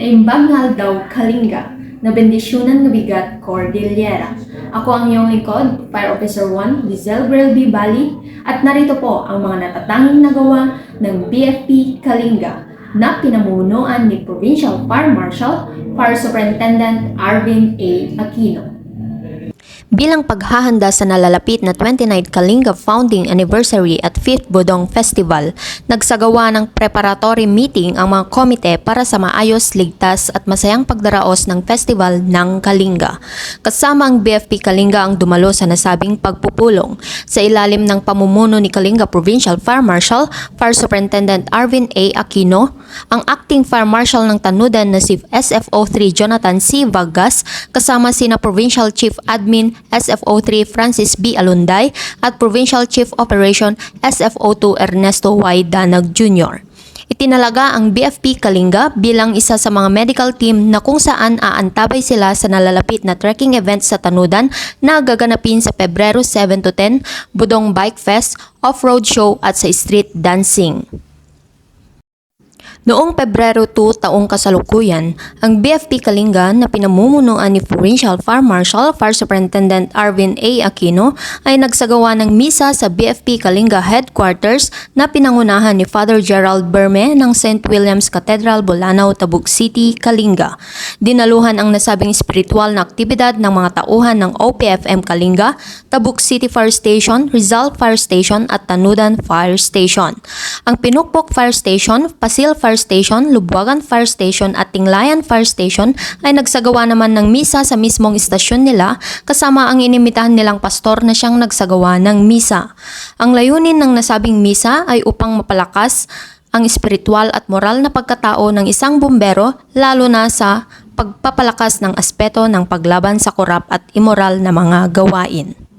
Naimbag nga daw Kalinga, na bendisyonan nga bigat Cordillera. Ako ang iyong lingkod, Fire Officer 1, Lizelle Brel B. Bali, at narito po ang mga natatanging nagawa ng BFP Kalinga na pinamunuan ni Provincial Fire Marshal, Fire Superintendent Arvin A. Aquino. Bilang paghahanda sa nalalapit na 29th Kalinga Founding Anniversary at 5th Bodong Festival, nagsagawa ng preparatory meeting ang mga komite para sa maayos, ligtas at masayang pagdaraos ng Festival ng Kalinga. Kasama ang BFP Kalinga ang dumalo sa nasabing pagpupulong. Sa ilalim ng pamumuno ni Kalinga Provincial Fire Marshal, Fire Superintendent Arvin A. Aquino, ang Acting Fire Marshal ng Tanudan na si SFO3 Jonathan C. Vargas, kasama sina Provincial Chief Admin SFO3 Francis B. Alunday at Provincial Chief Operation SFO2 Ernesto Y. Danag Jr. Itinalaga ang BFP Kalinga bilang isa sa mga medical team na kung saan aantabay sila sa nalalapit na trekking event sa Tanudan na gaganapin sa Pebrero 7 to 10, Bodong Bike Fest, Off-Road Show at sa Street Dancing. Noong Pebrero 2 taong kasalukuyan, ang BFP Kalinga na pinamumunuan ni Provincial Fire Marshal Fire Superintendent Arvin A. Aquino ay nagsagawa ng misa sa BFP Kalinga Headquarters na pinangunahan ni Father Gerald Berme ng St. William's Cathedral, Bolanao, Tabuk City, Kalinga. Dinaluhan ang nasabing spiritual na aktibidad ng mga tauhan ng OPFM Kalinga, Tabuk City Fire Station, Rizal Fire Station at Tanudan Fire Station. Ang Pinukpok Fire Station, Pasil Fire Station, Lubwagan Fire Station at Tinglayan Fire Station ay nagsagawa naman ng misa sa mismong istasyon nila kasama ang inimitahan nilang pastor na siyang nagsagawa ng misa. Ang layunin ng nasabing misa ay upang mapalakas ang espiritual at moral na pagkatao ng isang bumbero lalo na sa pagpapalakas ng aspeto ng paglaban sa korap at immoral na mga gawain.